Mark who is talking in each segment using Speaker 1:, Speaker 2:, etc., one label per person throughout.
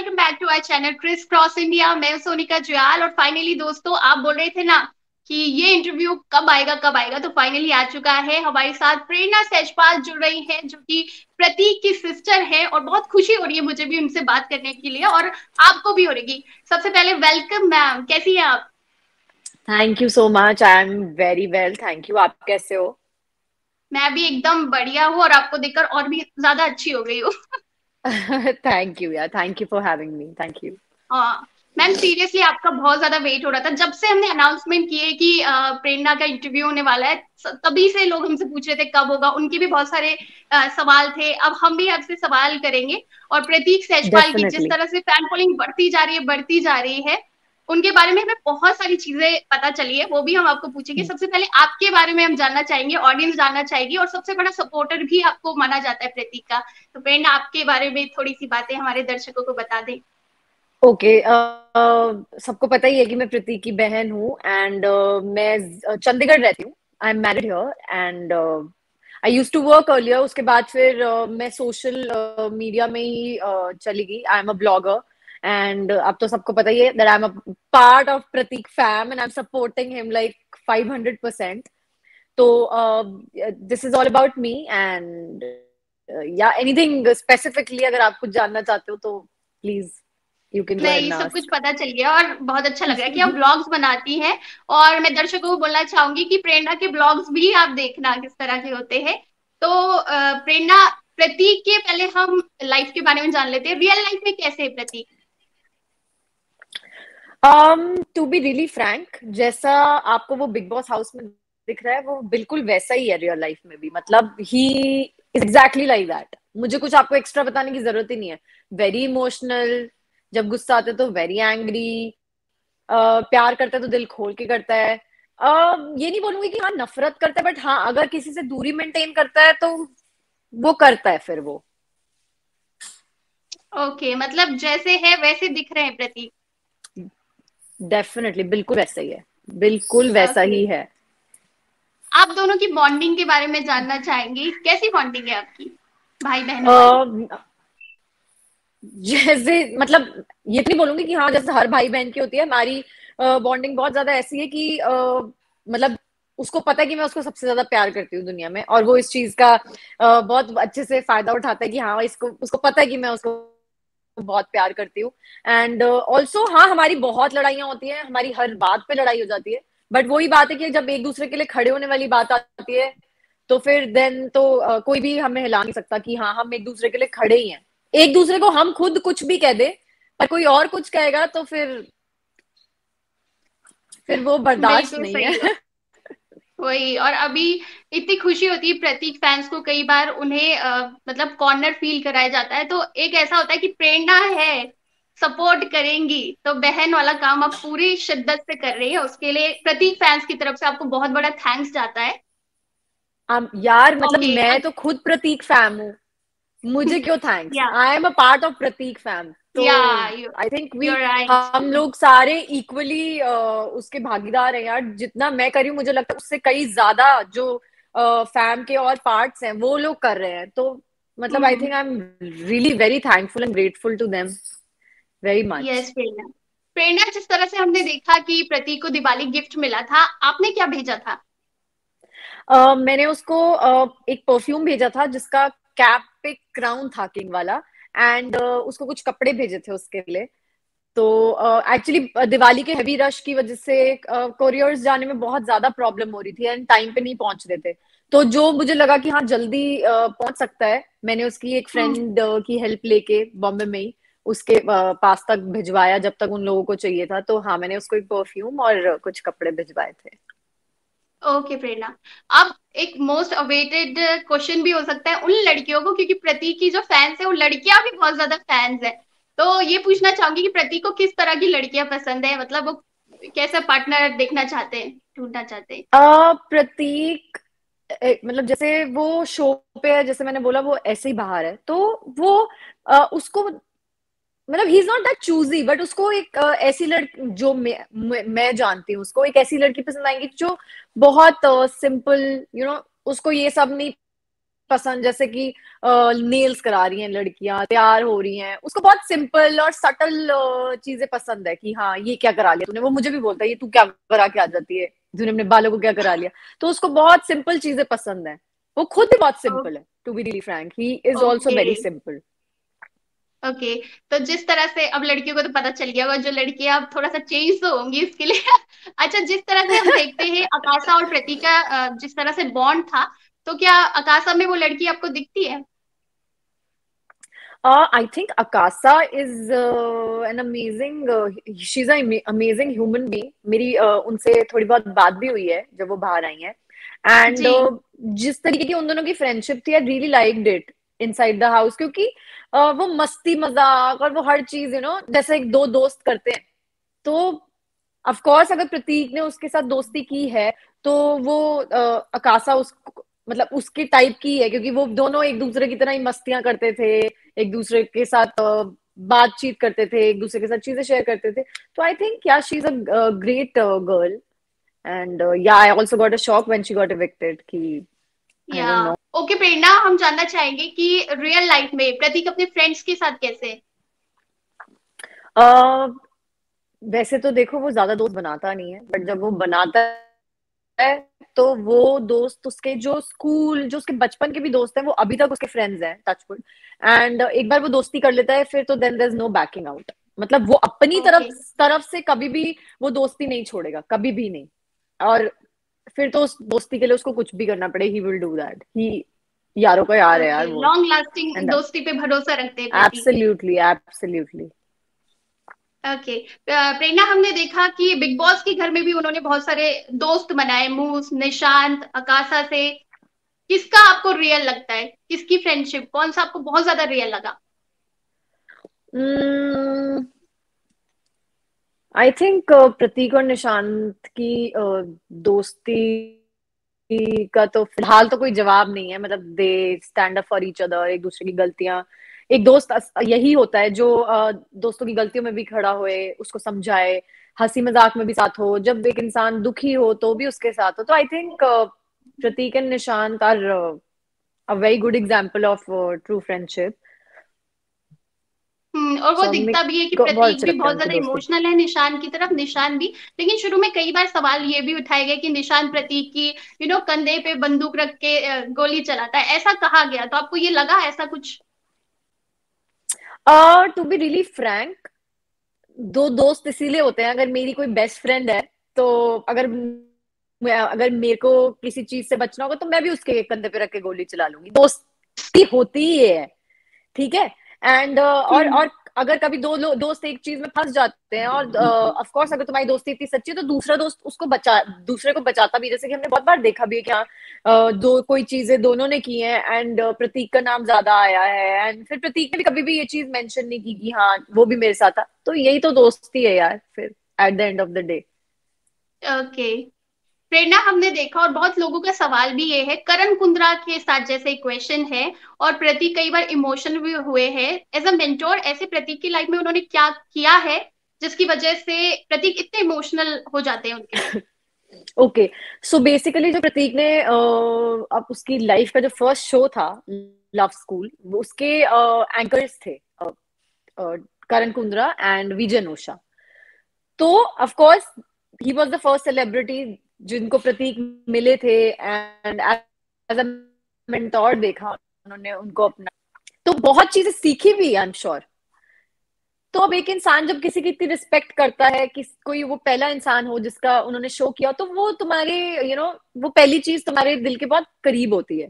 Speaker 1: Welcome back to our channel criss cross India. मैं हूं सोनिका जुयाल और फाइनली दोस्तों आप बोल रहे थे ना कि ये इंटरव्यू कब आएगा, तो फाइनली आ चुका है। हमारे साथ प्रेरणा सहजपाल जुड़ रही हैं जो कि प्रतीक की सिस्टर है और बहुत खुशी हो रही है मुझे भी उनसे बात करने के लिए और आपको भी हो रही। सबसे पहले वेलकम मैम, कैसी हैं आप?
Speaker 2: Thank you so much. I am very well, thank you. आप कैसे हो?
Speaker 1: मैं भी एकदम बढ़िया हूँ और आपको देखकर और भी ज्यादा अच्छी हो गई हूँ।
Speaker 2: थैंक यू यार, thank you for having me, thank you.
Speaker 1: हाँ मैम, सीरियसली आपका बहुत ज्यादा वेट हो रहा था जब से हमने अनाउंसमेंट की है कि प्रेरणा का इंटरव्यू होने वाला है। तभी से लोग हमसे पूछ रहे थे कब होगा, उनके भी बहुत सारे सवाल थे। अब हम भी आपसे सवाल करेंगे और प्रतीक सहजपाल की जिस
Speaker 2: डेफिनेटली।
Speaker 1: तरह से फैन फॉलोइंग बढ़ती जा रही है उनके बारे में हमें बहुत सारी चीजें पता चली है, वो भी हम आपको पूछेंगे। सबसे पहले आपके बारे में हम जानना चाहेंगे, ऑडियंस जानना चाहेगी, और सबसे बड़ा सपोर्टर भी आपको माना जाता है प्रतीक का। तो प्रेरणा आपके बारे में थोड़ी सी बातें हमारे दर्शकों को बता दें।
Speaker 2: ओके, सबको पता ही है कि मैं प्रतीक की बहन हूँ एंड मैं चंडीगढ़ रहती हूँ। I am married here and I use to work earlier. उसके बाद फिर मैं सोशल मीडिया में ही चली गई। I am a blogger and अब तो सबको पता ही है that I am a part of Pratik fam and I am supporting him like 500%। तो this is all about me and yeah anything specifically अगर आप कुछ जानना चाहते हो तो please you can go ahead
Speaker 1: नहीं,
Speaker 2: एंड
Speaker 1: सब कुछ
Speaker 2: आस्क।
Speaker 1: पता चल गया और बहुत अच्छा लग रहा है कि आप ब्लॉग्स बनाती हैं। और मैं दर्शकों को बोलना चाहूंगी कि प्रेरणा के ब्लॉग्स भी आप देखना किस तरह के होते हैं। तो प्रेरणा, प्रतीक के पहले हम लाइफ के बारे में जान लेते हैं। रियल लाइफ में कैसे है प्रतीक?
Speaker 2: टू बी रियली फ्रैंक, जैसा आपको वो बिग बॉस हाउस में दिख रहा है वो बिल्कुल वैसा ही है रियल लाइफ में भी। मतलब he is exactly like that. मुझे कुछ आपको एक्स्ट्रा बताने की जरूरत ही नहीं है। वेरी इमोशनल, जब गुस्सा आता है तो वेरी एंग्री, प्यार करता है तो दिल खोल के करता है। ये नहीं बोलूंगी कि हाँ नफरत करता है, बट हाँ अगर किसी से दूरी मेंटेन करता है तो वो करता है फिर वो।
Speaker 1: ओके, मतलब जैसे है वैसे दिख रहे हैं प्रतीक।
Speaker 2: डेफिनेटली बिल्कुल वैसा ही है, बिल्कुल वैसा
Speaker 1: ओके,
Speaker 2: ही है।
Speaker 1: आप दोनों की बॉन्डिंग के बारे में जानना चाहेंगी, कैसी बॉन्डिंग है आपकी भाई बहनों वाली?
Speaker 2: अ, जैसे मतलब ये तो नहीं बोलूंगी कि हाँ जैसे हर भाई बहन की होती है, हमारी बॉन्डिंग बहुत ज्यादा ऐसी है कि मतलब उसको पता है कि मैं उसको सबसे ज्यादा प्यार करती हूँ दुनिया में, और वो इस चीज का बहुत अच्छे से फायदा उठाता है कि हाँ इसको उसको पता है कि मैं उसको बहुत प्यार करती हूँ। एंड ऑल्सो हाँ हमारी बहुत लड़ाइयाँ होती हैं, हमारी हर बात पे लड़ाई हो जाती है। बट वही बात है कि जब एक दूसरे के लिए खड़े होने वाली बात आती है तो फिर देन तो कोई भी हमें हिला नहीं सकता कि हाँ हम एक दूसरे के लिए खड़े ही हैं। एक दूसरे को हम खुद कुछ भी कह दे पर कोई और कुछ कहेगा तो फिर वो बर्दाश्त
Speaker 1: बिल्कुल
Speaker 2: नहीं
Speaker 1: सही
Speaker 2: है।
Speaker 1: बात। वही, और अभी इतनी खुशी होती है प्रतीक फैंस को, कई बार उन्हें मतलब कॉर्नर फील कराया जाता है, तो एक ऐसा होता है कि प्रेरणा है, सपोर्ट करेंगी, तो बहन वाला काम आप पूरी शिद्दत से कर रही है। उसके लिए प्रतीक फैंस की तरफ से आपको बहुत बड़ा थैंक्स जाता है।
Speaker 2: यार मतलब
Speaker 1: ओके।
Speaker 2: मैं तो खुद प्रतीक फैम हूँ, मुझे क्यों thanks.
Speaker 1: Yeah
Speaker 2: I am a part of Pratik fam. तो
Speaker 1: yeah
Speaker 2: I think
Speaker 1: you
Speaker 2: we
Speaker 1: are right.
Speaker 2: हम लोग सारे इक्वली उसके भागीदार हैं यार। जितना मैं करी हूँ मुझे लगता है उससे कई ज्यादा जो फैम के और पार्ट्स हैं वो लोग कर रहे हैं। तो मतलब I think I am really very thankful and grateful to them very much.
Speaker 1: Yes Prerna. Prerna, जिस तरह से हमने देखा कि प्रतीक को दिवाली गिफ्ट मिला था, आपने क्या भेजा था?
Speaker 2: मैंने उसको एक परफ्यूम भेजा था जिसका कैप पे क्राउन था किंग वाला। एंड उसको कुछ कपड़े भेजे थे उसके लिए। तो एक्चुअली दिवाली के हैवी रश की वजह से कोरियर्स जाने में बहुत ज्यादा प्रॉब्लम हो रही थी एंड टाइम पे नहीं पहुंच रहे थे। तो जो मुझे लगा कि हाँ जल्दी पहुंच सकता है, मैंने उसकी एक
Speaker 1: हम्म।
Speaker 2: फ्रेंड की हेल्प लेके बॉम्बे में ही उसके पास तक भिजवाया जब तक उन लोगों को चाहिए था। तो हाँ मैंने उसको एक परफ्यूम और कुछ कपड़े भिजवाए थे।
Speaker 1: ओके प्रेरणा, अब एक मोस्ट अवेटेड क्वेश्चन भी हो सकता है उन लड़कियों को, क्योंकि प्रतीक की जो फैंस है वो लड़कियां भी बहुत ज्यादा फैंस है। तो ये पूछना चाहूंगी कि प्रतीक को किस तरह की लड़कियां पसंद है, मतलब वो कैसा पार्टनर देखना चाहते हैं, ढूंढना चाहते हैं?
Speaker 2: प्रतीक मतलब जैसे वो शो पे है, जैसे मैंने बोला वो ऐसे ही बाहर है तो वो उसको मतलब he is not that choosy, but उसको एक ऐसी लड़की जो मैं जानती हूँ उसको एक ऐसी लड़की पसंद आएंगी जो बहुत सिंपल, उसको ये सब नहीं पसंद, जैसे कि नेल्स करा रही हैं लड़कियां, तैयार हो रही हैं, उसको बहुत सिंपल और सटल चीजें पसंद है कि हाँ ये क्या करा लिया तूने। वो मुझे भी बोलता है ये तू क्या करा के आ जाती है, तूने अपने बालों को क्या करा लिया। तो उसको बहुत सिंपल चीजें पसंद है। वो खुद भी बहुत सिंपल है, to be really frank, he is also
Speaker 1: okay.
Speaker 2: Very simple.
Speaker 1: Okay. तो जिस तरह से अब लड़कियों को तो पता चल गया होगा, जो लड़कियां अब थोड़ा सा चेंज तो होंगी इसके लिए। अच्छा, जिस तरह से हम देखते हैं आकाशा और प्रतीक का जिस तरह से बॉन्ड था, तो क्या आकाशा में वो लड़की आपको दिखती है?
Speaker 2: I think Akasa is an amazing, she's an amazing human being. मेरी उनसे थोड़ी बहुत बात भी हुई है जब वो बाहर आई हैं। एंड
Speaker 1: जी।
Speaker 2: जिस तरीके की उन दोनों की फ्रेंडशिप थी, I really liked it inside the house, क्योंकि वो मस्ती मजाक और वो हर चीज जैसे एक दो दोस्त करते हैं। तो ऑफ कोर्स अगर प्रतीक ने उसके साथ दोस्ती की है तो वो अकासा उस मतलब उसकी टाइप की है, क्योंकि वो दोनों एक दूसरे की तरह ही मस्तियां करते थे, एक दूसरे के साथ बातचीत करते थे, एक दूसरे के साथ चीजें शेयर करते थे। तो I think yeah she is a great girl. And yeah I also got a shock when she got evicted कि आई
Speaker 1: या
Speaker 2: डोंट नो।
Speaker 1: ओके प्रेरणा, हम जानना चाहेंगे कि रियल लाइफ में प्रतीक अपने फ्रेंड्स के साथ कैसे है?
Speaker 2: वैसे तो देखो वो ज्यादा दोस्त बनाता नहीं है, बट जब वो बनाता है तो वो दोस्त उसके जो स्कूल जो उसके बचपन के भी दोस्त हैं वो अभी तक उसके फ्रेंड्स हैं, टचवुड। एंड एक बार वो दोस्ती कर लेता है फिर तो then there is no backing out. मतलब वो अपनी तरफ
Speaker 1: ओके।
Speaker 2: तरफ से कभी भी वो दोस्ती नहीं छोड़ेगा, कभी भी नहीं। और फिर तो उस दोस्ती के लिए उसको कुछ भी करना पड़े, ही विल डू दैट। ही यारों का यार है यार
Speaker 1: ओके,
Speaker 2: वो।
Speaker 1: लॉन्ग लास्टिंग
Speaker 2: एंड
Speaker 1: दोस्ती पे भरोसा रखते हैं Prateek.
Speaker 2: Absolutely absolutely.
Speaker 1: Okay. Prerna, हमने देखा कि बिग बॉस के घर में भी उन्होंने बहुत सारे दोस्त बनाए, मूस, निशांत, आकाशा से। किसका आपको रियल लगता है? किसकी फ्रेंडशिप, कौन सा आपको बहुत ज्यादा रियल लगा?
Speaker 2: आई थिंक प्रतीक और निशांत की दोस्ती का तो फिलहाल तो कोई जवाब नहीं है। मतलब they stand up for each other, एक दूसरे की गलतियां। एक दोस्त यही होता है जो दोस्तों की गलतियों में भी खड़ा होए, उसको समझाए, हंसी मजाक में भी साथ हो, जब एक इंसान दुखी हो तो भी उसके साथ हो। तो I think Pratik and Nishant are a very good example of true friendship.
Speaker 1: और वो
Speaker 2: सो
Speaker 1: दिखता भी है कि
Speaker 2: मेरे को बहुत
Speaker 1: प्रतीक
Speaker 2: अच्छी
Speaker 1: भी
Speaker 2: लगता है
Speaker 1: बहुत
Speaker 2: उनकी
Speaker 1: ज्यादा
Speaker 2: दोस्ती।
Speaker 1: इमोशनल है निशान की तरफ, निशान भी। लेकिन शुरू में कई बार सवाल ये भी उठाए गए कि निशान प्रतीक की कंधे पे बंदूक रख के गोली चलाता है, ऐसा कहा गया। तो आपको ये लगा ऐसा कुछ?
Speaker 2: टू बी रियली फ्रैंक, दो दोस्त इसीलिए होते हैं। अगर मेरी कोई बेस्ट फ्रेंड है तो अगर अगर मेरे को किसी चीज से बचना होगा तो मैं भी उसके कंधे पे रख के गोली चला लूंगी। दोस्ती होती ही है, ठीक है। एंड और
Speaker 1: हम्म।
Speaker 2: अगर कभी दोस्त एक चीज में फंस जाते हैं और ऑफ कोर्स अगर तुम्हारी दोस्ती इतनी सच्ची है तो दूसरा दोस्त उसको दूसरे को बचाता भी है। जैसे कि हमने बहुत बार देखा भी है कि हाँ दो कोई चीजें दोनों ने की हैं एंड प्रतीक का नाम ज्यादा आया है एंड फिर प्रतीक ने भी कभी भी ये चीज मेंशन नहीं की कि हाँ वो भी मेरे साथ था। तो यही तो दोस्ती है यार फिर, at the end of the day.
Speaker 1: Okay. Prerna, हमने देखा और बहुत लोगों का सवाल भी ये है, करण कुंद्रा के साथ जैसे क्वेश्चन है, और प्रतीक कई बार इमोशनल भी हुए हैं एज अ मेंटोर, ऐसे प्रतीक की लाइफ में उन्होंने क्या किया है जिसकी वजह से प्रतीक इतने इमोशनल हो जाते हैं उनके लिए?
Speaker 2: ओके, सो बेसिकली जो प्रतीक ने अब उसकी लाइफ का जो फर्स्ट शो था लव स्कूल, वो उसके एंकर्स थे करण कुंद्रा एंड विजय नोशा। तो of course he was the first celebrity जिनको प्रतीक मिले थे एंड एज अ मेंटोर देखा उन्होंने उनको अपना। तो बहुत चीजें सीखी भी, आई एम श्योर। तो अब एक इंसान जब किसी की इतनी रिस्पेक्ट करता है कि कोई वो पहला इंसान हो जिसका उन्होंने शो किया, तो वो तुम्हारे वो पहली चीज तुम्हारे दिल के बहुत करीब होती है।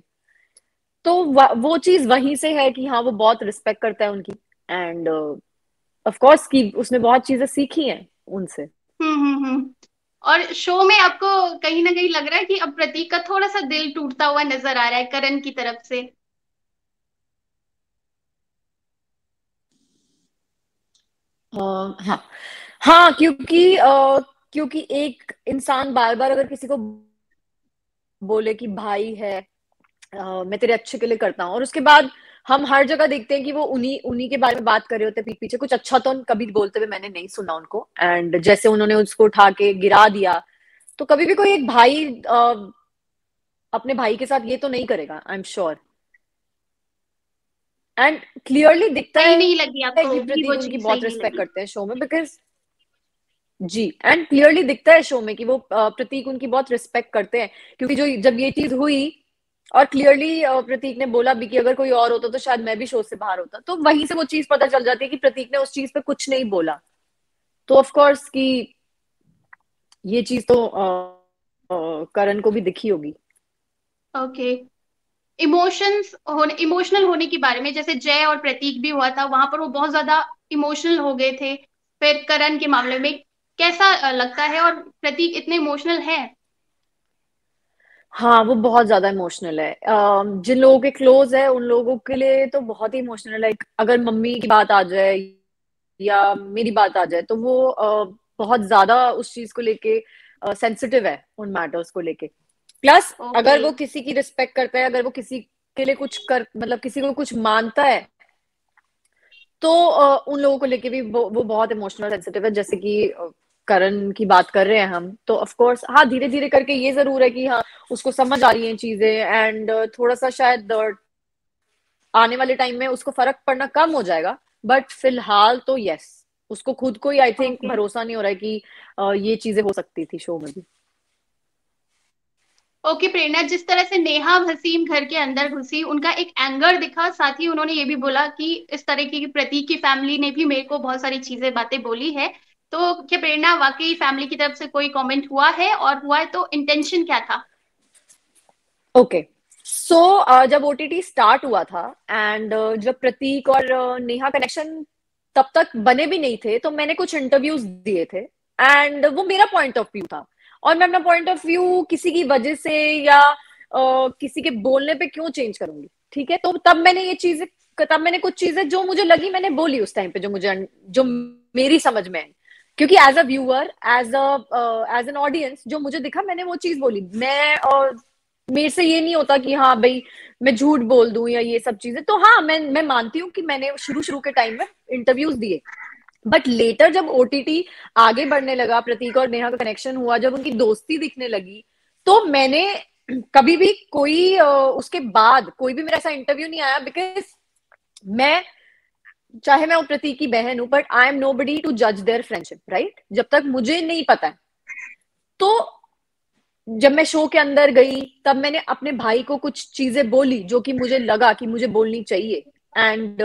Speaker 2: तो वो चीज वहीं से है कि हाँ वो बहुत रिस्पेक्ट करता है उनकी। एंड ऑफ कोर्स कि उसने बहुत चीजें सीखी हैं उनसे।
Speaker 1: हम्म। और शो में आपको कहीं ना कहीं लग रहा है कि अब प्रतीक का थोड़ा सा दिल टूटता हुआ नजर आ रहा है करण की तरफ से?
Speaker 2: हाँ हाँ, क्योंकि एक इंसान बार बार अगर किसी को बोले कि भाई है, मैं तेरे अच्छे के लिए करता हूँ, और उसके बाद हम हर जगह देखते हैं कि वो उन्हीं उन्हीं के बारे में बात कर रहे होते हैं पीठ पीछे, कुछ अच्छा तो कभी बोलते हुए मैंने नहीं सुना उनको। एंड जैसे उन्होंने उसको उठा के गिरा दिया, तो कभी भी कोई एक भाई अपने भाई के साथ ये तो नहीं करेगा, I am sure. And clearly दिखता
Speaker 1: सही नहीं लगी
Speaker 2: है
Speaker 1: आपको
Speaker 2: कि
Speaker 1: भी, वो
Speaker 2: प्रतीक उनकी
Speaker 1: चीज सही
Speaker 2: बहुत
Speaker 1: नहीं
Speaker 2: रिस्पेक्ट
Speaker 1: लगी?
Speaker 2: करते हैं शो में, बिकॉज जी, एंड क्लियरली दिखता है शो में कि वो प्रतीक उनकी बहुत रिस्पेक्ट करते हैं, क्योंकि जो जब ये चीज हुई और क्लियरली प्रतीक ने बोला भी कि अगर कोई और होता तो शायद मैं भी शो से बाहर होता, तो वहीं से वो चीज पता चल जाती है कि प्रतीक ने उस चीज पे कुछ नहीं बोला। तो ऑफ कोर्स कि ये चीज तो करण को भी दिखी होगी।
Speaker 1: ओके। इमोशनल होने के बारे में, जैसे जय और प्रतीक भी हुआ था, वहां पर वो बहुत ज्यादा इमोशनल हो गए थे। फिर करण के मामले में कैसा लगता है, और प्रतीक इतने इमोशनल है?
Speaker 2: हाँ, वो बहुत ज्यादा इमोशनल है। जिन लोगों के क्लोज है उन लोगों के लिए तो बहुत ही इमोशनल है। लाइक अगर मम्मी की बात आ जाए या मेरी बात आ जाए तो वो बहुत ज्यादा उस चीज को लेके सेंसिटिव है, उन मैटर्स को लेके। Plus
Speaker 1: okay.
Speaker 2: अगर वो किसी की रिस्पेक्ट करता है, अगर वो किसी के लिए कुछ कर मतलब किसी को कुछ मानता है, तो उन लोगों को लेके भी वो बहुत इमोशनल सेंसिटिव है। जैसे कि करण की बात कर रहे हैं हम, तो ऑफ कोर्स हाँ, धीरे धीरे करके ये जरूर है कि हाँ, उसको समझ आ रही हैं चीजें, एंड थोड़ा सा शायद आने वाले टाइम में उसको फर्क पड़ना कम हो जाएगा। बट फिलहाल तो यस, उसको खुद को ही आई थिंक
Speaker 1: ओके।
Speaker 2: भरोसा नहीं हो रहा है कि ये चीजें हो सकती थी शो में भी।
Speaker 1: ओके प्रेरणा, जिस तरह से नेहा भसीन घर के अंदर घुसी, उनका एक एंगर दिखा, साथ ही उन्होंने ये भी बोला कि इस तरह की प्रतीक की फैमिली ने भी मेरे को बहुत सारी चीजें बातें बोली है। तो क्या प्रेरणा, वाकई फैमिली की तरफ से कोई कमेंट हुआ है, और हुआ है तो इंटेंशन क्या था?
Speaker 2: ओके, सो जब ओटीटी स्टार्ट हुआ था एंड जब प्रतीक और नेहा कनेक्शन तब तक बने भी नहीं थे, तो मैंने कुछ इंटरव्यूज दिए थे एंड वो मेरा पॉइंट ऑफ व्यू था। और मैं अपना पॉइंट ऑफ व्यू किसी की वजह से या किसी के बोलने पे क्यों चेंज करूंगी, ठीक है? तो तब मैंने कुछ चीजें जो मुझे लगी मैंने बोली उस टाइम पे, जो मेरी समझ में आई। क्योंकि as a viewer, as an audience, जो मुझे दिखा मैंने वो चीज बोली। मेरे से ये नहीं होता कि हाँ भाई मैं झूठ बोल दूं या ये सब चीजें। तो हाँ, मैं मानती हूँ कि मैंने शुरू शुरू के टाइम में इंटरव्यूज दिए, बट लेटर जब ओटीटी आगे बढ़ने लगा, प्रतीक और नेहा का कनेक्शन हुआ, जब उनकी दोस्ती दिखने लगी, तो मैंने कभी भी उसके बाद कोई भी मेरा ऐसा इंटरव्यू नहीं आया। बिकॉज मैं, चाहे मैं वो प्रतीक की बहन हूं, but I am nobody to जज देयर फ्रेंडशिप, राइट? जब तक मुझे नहीं पता है। तो जब मैं शो के अंदर गई तब मैंने अपने भाई को कुछ चीजें बोली जो कि मुझे लगा कि मुझे बोलनी चाहिए। एंड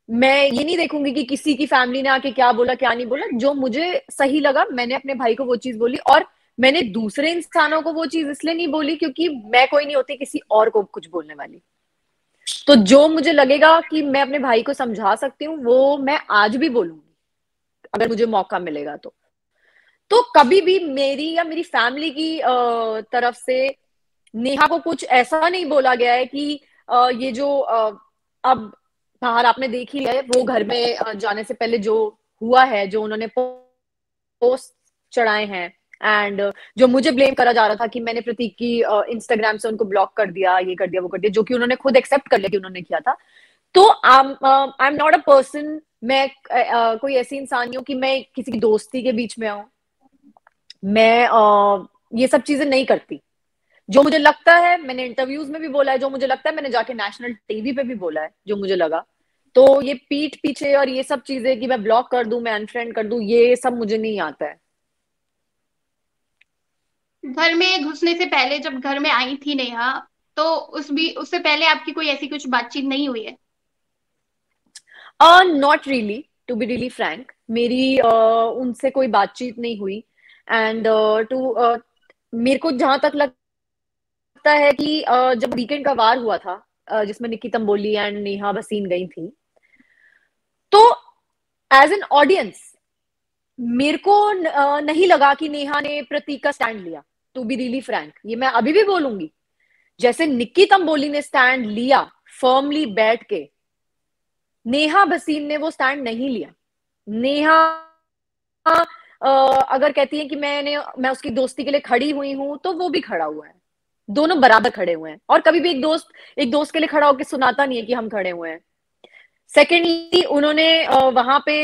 Speaker 2: मैं ये नहीं देखूंगी कि किसी की फैमिली ने आके क्या बोला क्या नहीं बोला। जो मुझे सही लगा मैंने अपने भाई को वो चीज बोली, और मैंने दूसरे इंसानों को वो चीज इसलिए नहीं बोली क्योंकि मैं कोई नहीं होती किसी और को कुछ बोलने वाली। तो जो मुझे लगेगा कि मैं अपने भाई को समझा सकती हूँ वो मैं आज भी बोलूंगी, अगर मुझे मौका मिलेगा तो। तो कभी भी मेरी या मेरी फैमिली की तरफ से नेहा को कुछ ऐसा नहीं बोला गया है कि ये जो अब बाहर आपने देख ही लिया है, वो घर में जाने से पहले जो हुआ है, जो उन्होंने पोस्ट चढ़ाए हैं, एंड जो मुझे ब्लेम करा जा रहा था कि मैंने प्रतीक की इंस्टाग्राम से उनको ब्लॉक कर दिया, ये कर दिया वो कर दिया, जो कि उन्होंने खुद एक्सेप्ट कर लिया कि उन्होंने किया था। तो I am not a person, मैं कोई ऐसी इंसान नहीं हूँ कि मैं किसी की दोस्ती के बीच में आऊं। मैं ये सब चीजें नहीं करती। जो मुझे लगता है मैंने इंटरव्यूज में भी बोला है, जो मुझे लगता है मैंने जाके नेशनल टीवी पे भी बोला है, जो मुझे लगा। तो ये पीठ पीछे और ये सब चीजें कि मैं ब्लॉक कर दूं, मैं अनफ्रेंड कर दूं, ये सब मुझे नहीं आता है।
Speaker 1: घर में घुसने से पहले जब घर में आई थी नेहा, तो उससे पहले आपकी कोई ऐसी कुछ बातचीत नहीं हुई है?
Speaker 2: Not really, to be really frank, मेरी उनसे कोई बातचीत नहीं हुई। एंड टू मेरे को जहां तक लगता है कि जब वीकेंड का वार हुआ था, जिसमें निक्की तंबोली एंड नेहा भसीन गई थी, तो एज एन ऑडियंस मेरे को नहीं लगा कि नेहा ने प्रतीक का स्टैंड लिया। टू बी रियली फ्रैंक, ये मैं अभी भी बोलूंगी। जैसे निक्की तंबोली ने स्टैंड लिया फर्मली बैठ के, नेहा भसीन ने वो स्टैंड नहीं लिया। नेहा अगर कहती है कि मैं उसकी दोस्ती के लिए खड़ी हुई हूं, तो वो भी खड़ा हुआ है। दोनों बराबर खड़े हुए हैं, और कभी भी एक दोस्त के लिए खड़ा होकर सुनाता नहीं है कि हम खड़े हुए हैं। सेकेंडली, उन्होंने वहां पे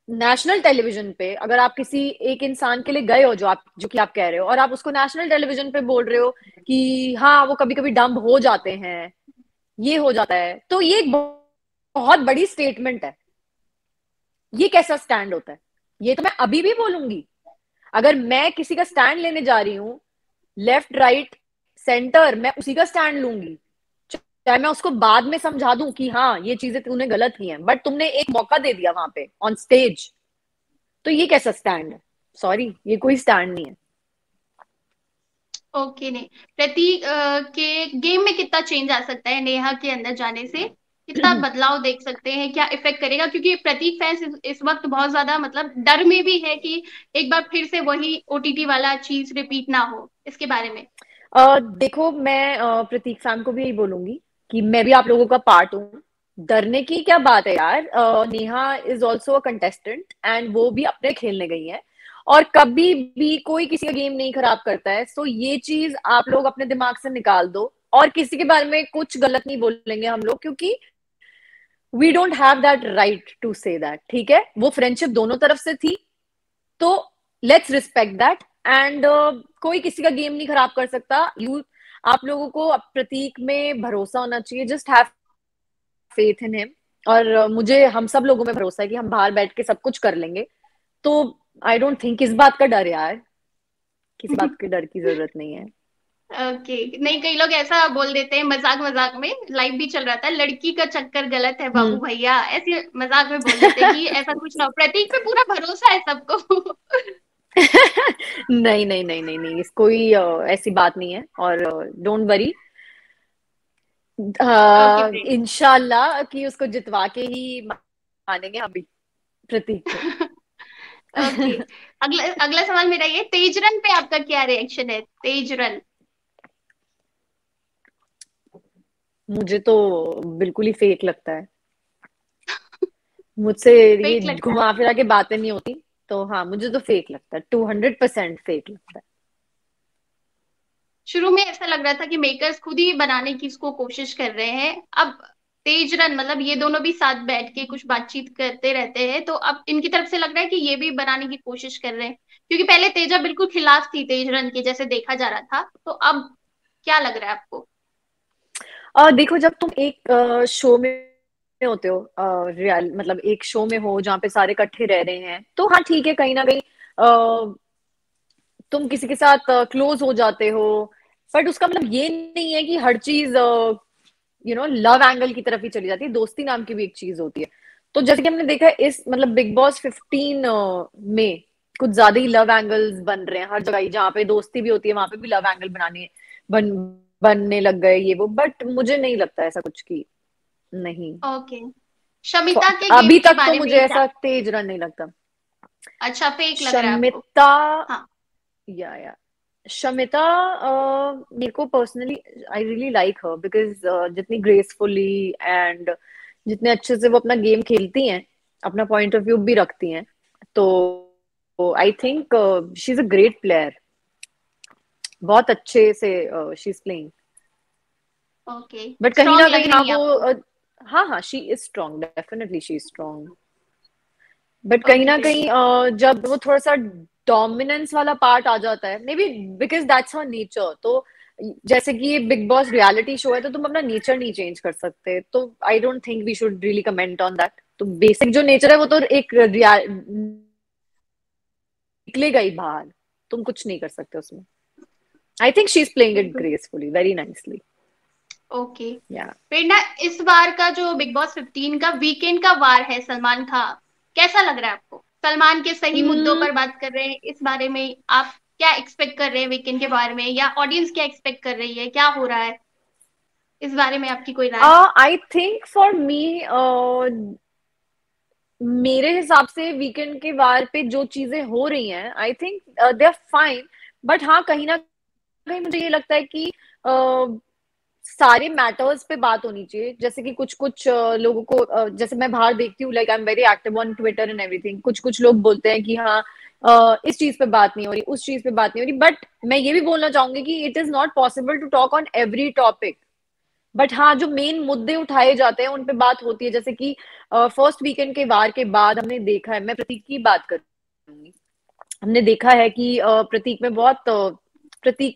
Speaker 2: नेशनल टेलीविजन पे, अगर आप किसी एक इंसान के लिए गए हो, जो कि आप कह रहे हो, और आप उसको नेशनल टेलीविजन पे बोल रहे हो कि हाँ वो कभी कभी डम्ब हो जाते हैं, ये हो जाता है, तो ये एक बहुत बड़ी स्टेटमेंट है। ये कैसा स्टैंड होता है? ये तो मैं अभी भी बोलूंगी। अगर मैं किसी का स्टैंड लेने जा रही हूँ, लेफ्ट राइट सेंटर, मैं उसी का स्टैंड लूंगी, चाहे मैं उसको बाद में समझा दूं कि हाँ ये चीजें तूने गलत की हैं, बट तुमने एक मौका दे दिया वहां पे ऑन स्टेज, तो ये कैसा स्टैंड है? सॉरी, ये कोई स्टैंड नहीं है।
Speaker 1: ओके, नहीं, प्रतीक के गेम में कितना चेंज आ सकता है नेहा के अंदर जाने से? कितना बदलाव देख सकते हैं? क्या इफेक्ट करेगा? क्योंकि प्रतीक फैंस इस वक्त बहुत ज्यादा मतलब डर में भी है कि एक बार फिर से वही ओटीटी वाला चीज रिपीट ना हो। इसके बारे में।
Speaker 2: देखो, मैं प्रतीक फैम को भी यही बोलूंगी कि मैं भी आप लोगों का पार्ट हूँ। डरने की क्या बात है यार? Neha is also a contestant and वो भी अपने खेलने गई है, और कभी भी कोई किसी का गेम नहीं खराब करता है। सो ये चीज आप लोग अपने दिमाग से निकाल दो, और किसी के बारे में कुछ गलत नहीं बोलेंगे हम लोग, क्योंकि we don't have that right to say that. ठीक है, वो फ्रेंडशिप दोनों तरफ से थी, तो लेट्स रिस्पेक्ट दैट। एंड कोई किसी का गेम नहीं खराब कर सकता। यू, आप लोगों को प्रतीक में भरोसा होना चाहिए। Just have faith in him. और मुझे हम सब लोगों में भरोसा है कि हम बाहर बैठ के सब कुछ कर लेंगे। तो आई डोंट थिंक इस बात का डर यार, किसी बात के डर की जरूरत नहीं है।
Speaker 1: ओके, नहीं, कई लोग ऐसा बोल देते हैं मजाक मजाक में, लाइव भी चल रहा था, लड़की का चक्कर गलत है बाबू
Speaker 2: हम्म।
Speaker 1: भैया, ऐसे मजाक में बोल देते हैं कि ऐसा कुछ ना हो। प्रतीक पे पूरा भरोसा है सबको।
Speaker 2: नहीं नहीं नहीं नहीं नहीं, इस कोई ऐसी बात नहीं है, और डोंट वरी।
Speaker 1: Okay friend.
Speaker 2: इंशाल्लाह कि उसको जितवा के ही मानेंगे हम भी प्रतीक को।
Speaker 1: ओके, अगला अगला सवाल मेरा ये, तेजरन पे आपका क्या रिएक्शन है? तेजरन।
Speaker 2: मुझे तो बिल्कुल ही फेक लगता है। मुझसे ये
Speaker 1: फेक लगता है?
Speaker 2: घुमा फिरा के बातें नहीं होती। तो हाँ, मुझे तो फेक लगता है, 200% फेक लगता
Speaker 1: शुरू में ऐसा लग रहा था कि मेकर्स खुद ही बनाने की इसको कोशिश कर रहे हैं। अब तेजरन मतलब ये दोनों भी साथ बैठ के कुछ बातचीत करते रहते हैं, तो अब इनकी तरफ से लग रहा है कि ये भी बनाने की कोशिश कर रहे हैं। क्योंकि पहले तेजा बिल्कुल खिलाफ थी तेजरन के, जैसे देखा जा रहा था, तो अब क्या लग रहा है आपको?
Speaker 2: है। और देखो, जब तुम एक शो में होते हो, रियल मतलब एक शो में हो जहाँ पे सारे इकट्ठे रह रहे हैं, तो हाँ ठीक है, कहीं ना कहीं तुम किसी के साथ क्लोज हो जाते हो। बट उसका मतलब ये नहीं है कि हर चीज लव एंगल की तरफ ही चली जाती है। दोस्ती नाम की भी एक चीज होती है। तो जैसे कि हमने देखा है इस मतलब बिग बॉस 15 में कुछ ज्यादा ही लव एंगल्स बन रहे हैं हर जगह ही। जहाँ पे दोस्ती भी होती है वहां पे भी लव एंगल बन बनने लग गए ये वो। बट मुझे नहीं लगता ऐसा कुछ की, नहीं।
Speaker 1: ओके, शमिता के
Speaker 2: अभी
Speaker 1: गेम के
Speaker 2: तक तो
Speaker 1: बारे
Speaker 2: मुझे
Speaker 1: में क्या?
Speaker 2: ऐसा तेज रन नहीं लगता।
Speaker 1: अच्छा, फेक लग रहा है आपको?
Speaker 2: शमिता,
Speaker 1: हाँ।
Speaker 2: या शमिता, मेरे को personally I really like her, because जितनी ग्रेसफुली एंड जितने अच्छे से वो अपना गेम खेलती हैं, अपना पॉइंट ऑफ व्यू भी रखती हैं, तो I think she is a great player. बहुत अच्छे से she is playing.
Speaker 1: Okay,
Speaker 2: but कहीं
Speaker 1: स्ट्रांग
Speaker 2: ना
Speaker 1: लग
Speaker 2: कहीं हाँ
Speaker 1: रही है
Speaker 2: वो
Speaker 1: आपको?
Speaker 2: हाँ हाँ, she is strong, definitely she is strong. But कहीं
Speaker 1: ओके
Speaker 2: ना
Speaker 1: फ्रेंड।
Speaker 2: कहीं जब वो थोड़ा सा डोमिनेंस वाला पार्ट आ जाता है, may be because that's her nature. तो जैसे कि ये बिग बॉस रियलिटी शो है, तो तुम अपना नेचर नहीं चेंज कर सकते। तो I don't think we should really comment on that. तो बेसिक जो नेचर है वो तो एक निकलेगा ही बाहर। तुम कुछ नहीं कर सकते उसमें। I think she is playing it
Speaker 1: बिल्कुल।
Speaker 2: Gracefully, very nicely.
Speaker 1: ओके,
Speaker 2: या
Speaker 1: फिर ना, इस बार का जो बिग बॉस 15 का वीकेंड का वार है सलमान का, कैसा लग रहा है आपको? सलमान के सही मुद्दों पर बात कर रहे हैं, इस बारे में आप क्या एक्सपेक्ट कर रहे हैं वीकेंड के बारे में, या ऑडियंस क्या एक्सपेक्ट कर रही है, क्या हो रहा है? इस बारे में आपकी कोई राय?
Speaker 2: आई थिंक फॉर मी, मेरे हिसाब से वीकेंड के वार पे जो चीजें हो रही हैं, I think they are fine. But हाँ, कहीं ना कहीं मुझे ये लगता है कि सारे मैटर्स पे बात होनी चाहिए। जैसे कि कुछ कुछ लोगों को जैसे मैं बाहर देखती हूँ, like I am very active on Twitter and everything. कुछ कुछ लोग बोलते हैं कि हाँ इस चीज पे बात नहीं हो रही, उस चीज पे बात नहीं हो रही। बट मैं ये भी बोलना चाहूंगी कि it is not possible to talk on every topic. But हाँ, जो मेन मुद्दे उठाए जाते हैं उन पे बात होती है। जैसे कि फर्स्ट वीकेंड के वार के बाद हमने देखा है, मैं प्रतीक की बात करूंगी, हमने देखा है कि प्रतीक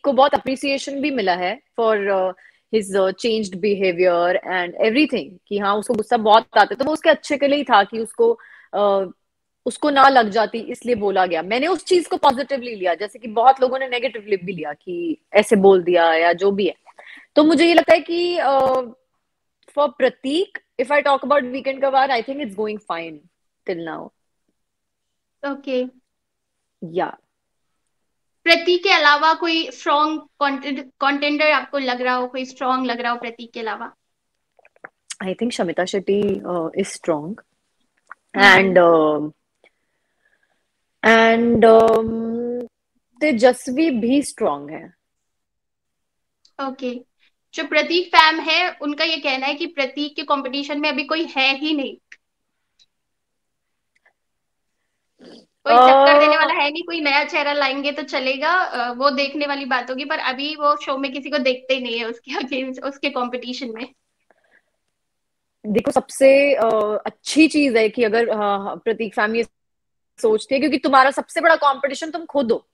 Speaker 2: को बहुत अप्रिसिएशन भी मिला है for his changed behaviour and everything, कि हाँ उसको गुस्सा बहुत आता है, तो वो उसके अच्छे के लिए ही था कि उसको ना लग जाती, इसलिए बोला गया। मैंने उस चीज को पॉजिटिवली लिया, जैसे कि बहुत लोगों ने नेगेटिवली भी लिया कि ऐसे बोल दिया या जो भी है। तो मुझे ये लगता है कि for Prateek, if I talk about weekend कबार, I think it's going fine till now.
Speaker 1: Okay.
Speaker 2: या
Speaker 1: प्रतीक के अलावा कोई स्ट्रॉन्ग कॉन्टेंडर आपको लग रहा हो, कोई स्ट्रॉन्ग लग रहा हो प्रतीक के अलावा?
Speaker 2: I think Shamita Shetty is strong,
Speaker 1: hmm.
Speaker 2: And and Tejasswi भी स्ट्रॉन्ग है।
Speaker 1: ओके। जो प्रतीक फैम है उनका ये कहना है कि प्रतीक के कंपटीशन में अभी कोई है ही नहीं, कोई टक्कर देने वाला है नहीं, कोई नया चेहरा लाएंगे तो चलेगा, वो देखने वाली बात होगी, पर अभी वो शो में किसी को देखते ही नहीं है उसके अगेंस्ट, उसके कंपटीशन में।
Speaker 2: देखो सबसे अच्छी चीज है कि अगर प्रतीक फैम ये सोचती है, क्योंकि तुम्हारा सबसे बड़ा कंपटीशन तुम खुद हो,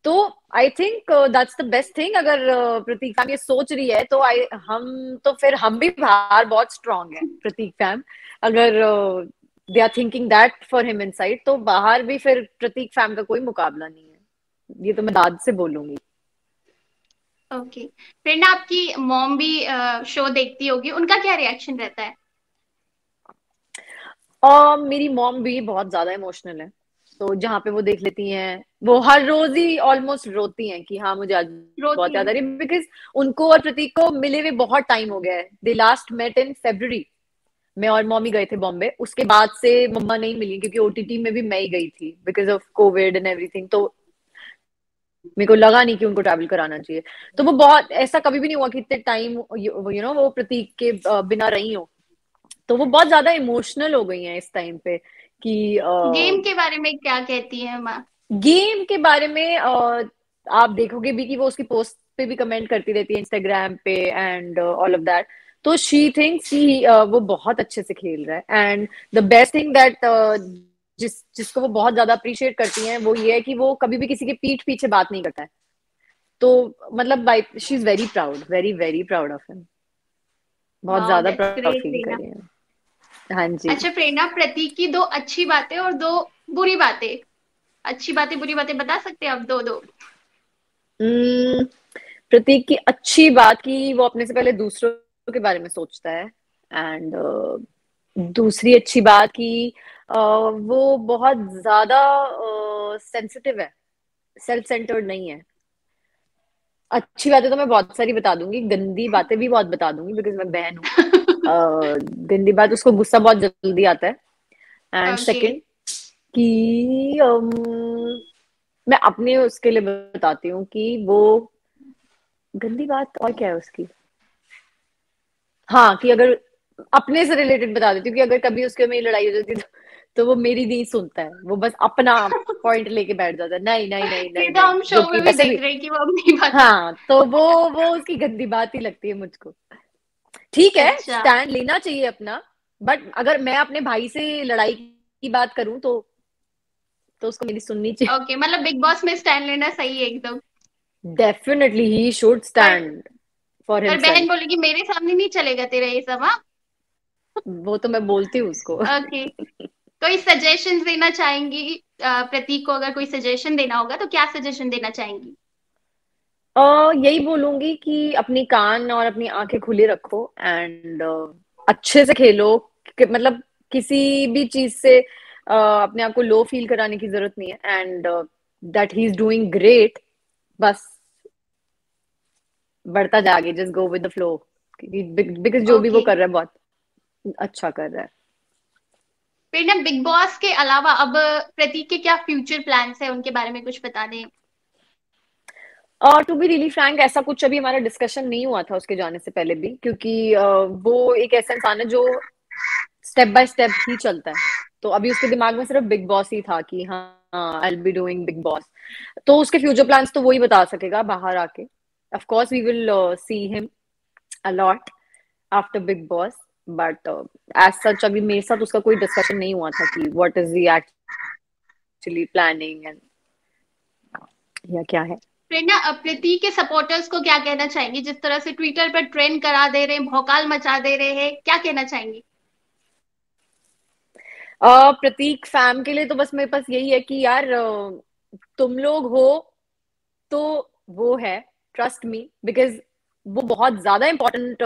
Speaker 2: तो I think that's the best thing. अगर प्रतीक फैम ये सोच रही है तो आई हम तो फिर हम भी बाहर बहुत स्ट्रांग है प्रतीक फैम। अगर they are thinking that for him inside, तो बाहर भी फिर प्रतीक फैम का कोई मुकाबला नहीं है, ये तो मैं दाद से बोलूंगी।
Speaker 1: ओके। प्रेरणा, आपकी मॉम भी शो देखती होगी, उनका क्या रिएक्शन रहता है?
Speaker 2: और मेरी मॉम भी बहुत ज्यादा इमोशनल है, तो जहाँ पे वो देख लेती हैं वो हर रोज ही ऑलमोस्ट रोती हैं कि हाँ मुझे आज बहुत
Speaker 1: रोती
Speaker 2: याद
Speaker 1: है?
Speaker 2: आ रही है, बिकॉज उनको और प्रतीक को मिले हुए बहुत टाइम हो गया है। दे लास्ट मेट इन February। मैं और मम्मी गए थे बॉम्बे, उसके बाद से मम्मा नहीं मिली, क्योंकि ओटीटी में भी मैं ही गई थी because of Covid and everything, तो मेरे को लगा नहीं कि उनको ट्रैवल कराना चाहिए। तो वो बहुत, ऐसा कभी भी नहीं हुआ कि इतने टाइम वो प्रतीक के बिना रही हो। तो वो बहुत ज्यादा इमोशनल हो गई हैं इस टाइम पे कि
Speaker 1: गेम के बारे में क्या कहती है माँ?
Speaker 2: गेम के बारे में आप देखोगे भी कि वो उसकी पोस्ट पे भी कमेंट करती रहती है इंस्टाग्राम पे एंड ऑल ऑफ दैट। तो शी थिंक्स कि वो बहुत अच्छे से खेल रहा है, and the best thing that जिसको वो बहुत ज्यादा अप्रिशिएट करती हैं वो ये है कि वो कभी भी किसी के पीठ पीछे बात नहीं करता है। तो मतलब she is very proud, very very proud of him, बहुत
Speaker 1: वाओ,
Speaker 2: ज्यादा
Speaker 1: दैट्स
Speaker 2: प्राउड
Speaker 1: ग्रेट
Speaker 2: फील कर
Speaker 1: प्रेरणा।
Speaker 2: रही है। हाँ जी।
Speaker 1: अच्छा प्रेरणा, प्रतीक की दो अच्छी बातें और दो बुरी बातें, अच्छी बातें बुरी बातें बता सकते हैं आप? दो दो।
Speaker 2: हम्म, प्रतीक की अच्छी बात कि वो अपने से पहले दूसरों के बारे में सोचता है, एंड दूसरी अच्छी बात कि वो बहुत ज्यादा सेंसिटिव है, सेल्फ सेंटर्ड नहीं है। अच्छी बातें तो मैं बहुत सारी बता दूंगी, गंदी बातें भी बहुत बता दूंगी बिकॉज मैं बहन हूँ। गंदी बात, उसको गुस्सा बहुत जल्दी आता है। And
Speaker 1: okay.
Speaker 2: सेकंड कि मैं अपने उसके लिए बताती हूँ कि वो, गंदी बात और क्या है उसकी, हाँ कि अगर अपने से रिलेटेड बता देती हूँ कि अगर कभी उसके में लड़ाई हो जाती है तो वो मेरी नहीं सुनता है, वो बस अपना पॉइंट लेके बैठ जाता है, नहीं नहीं नहीं
Speaker 1: ये
Speaker 2: नहीं
Speaker 1: तो
Speaker 2: नहीं,
Speaker 1: हम
Speaker 2: जो
Speaker 1: शो
Speaker 2: कि
Speaker 1: में भी
Speaker 2: वैसे
Speaker 1: देख
Speaker 2: भी।
Speaker 1: रहे हैं कि वो अपनी बात।
Speaker 2: हाँ तो वो उसकी गंदी बात ही लगती है मुझको। ठीक है,
Speaker 1: अच्छा।
Speaker 2: स्टैंड लेना चाहिए अपना, बट अगर मैं अपने भाई से लड़ाई की बात करूं तो उसको मेरी सुननी चाहिए।
Speaker 1: ओके, मतलब बिग बॉस में स्टैंड लेना सही है एकदम।
Speaker 2: डेफिनेटली ही शुड
Speaker 1: पर
Speaker 2: स्टैंड फॉर
Speaker 1: पर बहन
Speaker 2: हिमसेल्फ।
Speaker 1: बोलेगी मेरे सामने नहीं चलेगा तेरा ये सब, हाँ?
Speaker 2: वो तो मैं बोलती हूँ उसको।
Speaker 1: ओके। कोई सजेशन देना चाहेंगी प्रतीक को? अगर कोई सजेशन देना होगा तो क्या सजेशन देना चाहेंगी?
Speaker 2: यही बोलूंगी कि अपनी कान और अपनी आंखें खुली रखो, एंड अच्छे से खेलो, मतलब किसी भी चीज से अपने आप को लो फील कराने की जरूरत नहीं है, and that he is doing great. बस बढ़ता जा आगे, just go with the flow, because जो भी वो
Speaker 1: ओके।
Speaker 2: कर रहा है बहुत अच्छा कर रहा है।
Speaker 1: फिर ना, बिग बॉस के अलावा अब प्रतीक के क्या फ्यूचर प्लान्स है, उनके बारे में कुछ बता दें।
Speaker 2: और टू बी रियली फ्रैंक, ऐसा कुछ अभी हमारा डिस्कशन नहीं हुआ था उसके जाने से पहले भी, क्योंकि वो एक ऐसा इंसान है जो स्टेप बाय स्टेप ही चलता है। तो अभी उसके दिमाग में सिर्फ बिग बॉस ही था कि हाँ I will be doing big boss. तो उसके फ्यूचर प्लान्स तो वो ही बता सकेगा बाहर आके। Of course we will see him a lot after Bigg Boss, but as such अभी मेरे साथ उसका कोई डिस्कशन नहीं हुआ था कि what is he actually planning and या क्या है।
Speaker 1: प्रेरणा, प्रतीक के सपोर्टर्स को क्या कहना चाहेंगी, जिस तरह से ट्विटर पर ट्रेंड करा दे रहे हैं, भौकाल मचा दे रहे हैं, क्या कहना चाहेंगी?
Speaker 2: प्रतीक फैम के लिए तो बस मेरे पास यही है कि यार तुम लोग हो तो वो है, ट्रस्ट मी, बिकॉज वो बहुत ज्यादा इंपॉर्टेंट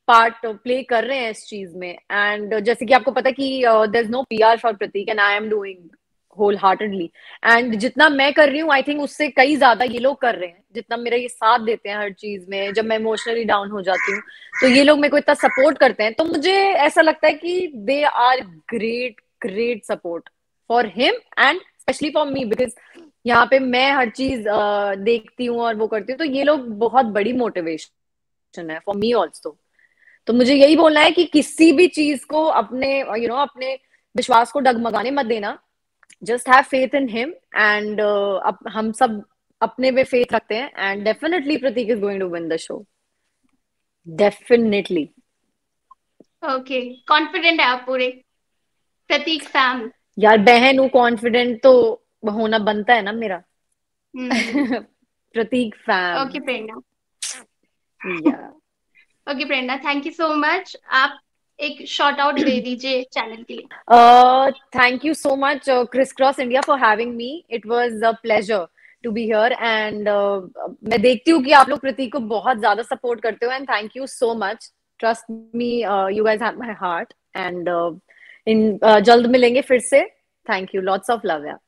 Speaker 2: पार्ट प्ले कर रहे हैं इस चीज में। एंड जैसे कि आपको पता है कि there is no PR for Pratik and I am doing wholeheartedly. And जितना मैं कर रही हूँ आई थिंक उससे कई ज्यादा ये लोग कर रहे हैं, जितना मेरा ये साथ देते हैं हर चीज में, जब मैं इमोशनली डाउन हो जाती हूँ तो ये लोग मेरे को इतना सपोर्ट करते हैं। तो मुझे ऐसा लगता है कि they are great great support for him and specially for me, because यहाँ पे मैं हर चीज देखती हूँ और वो करती हूँ, तो ये लोग बहुत बड़ी मोटिवेशन है फॉर मी ऑल्सो। तो मुझे यही बोलना है कि किसी भी चीज को अपने अपने विश्वास को डगमगाने मत देना। Just have faith in him and हम सब अपने पे फेथ रखते हैं and definitely Pratik is going to win the show, definitely.
Speaker 1: Okay, confident है आप पूरे, प्रतीक फैम।
Speaker 2: यार बहन हूँ, कॉन्फिडेंट तो होना बनता है ना मेरा।
Speaker 1: हम्म।
Speaker 2: प्रतीक फैम।
Speaker 1: ओके प्रेरणा।
Speaker 2: या
Speaker 1: okay Prerna, thank you so much. आप एक शॉर्ट आउट दे दीजिए चैनल के लिए।
Speaker 2: Thank you so much, Crisscross India, for having me. It was a pleasure to be here. And मैं देखती हूँ कि आप लोग प्रतीक को बहुत ज्यादा सपोर्ट करते हो, and thank you so much. Trust me, you guys have my heart. And इन जल्द मिलेंगे फिर से। Thank you. Lots of love, yeah.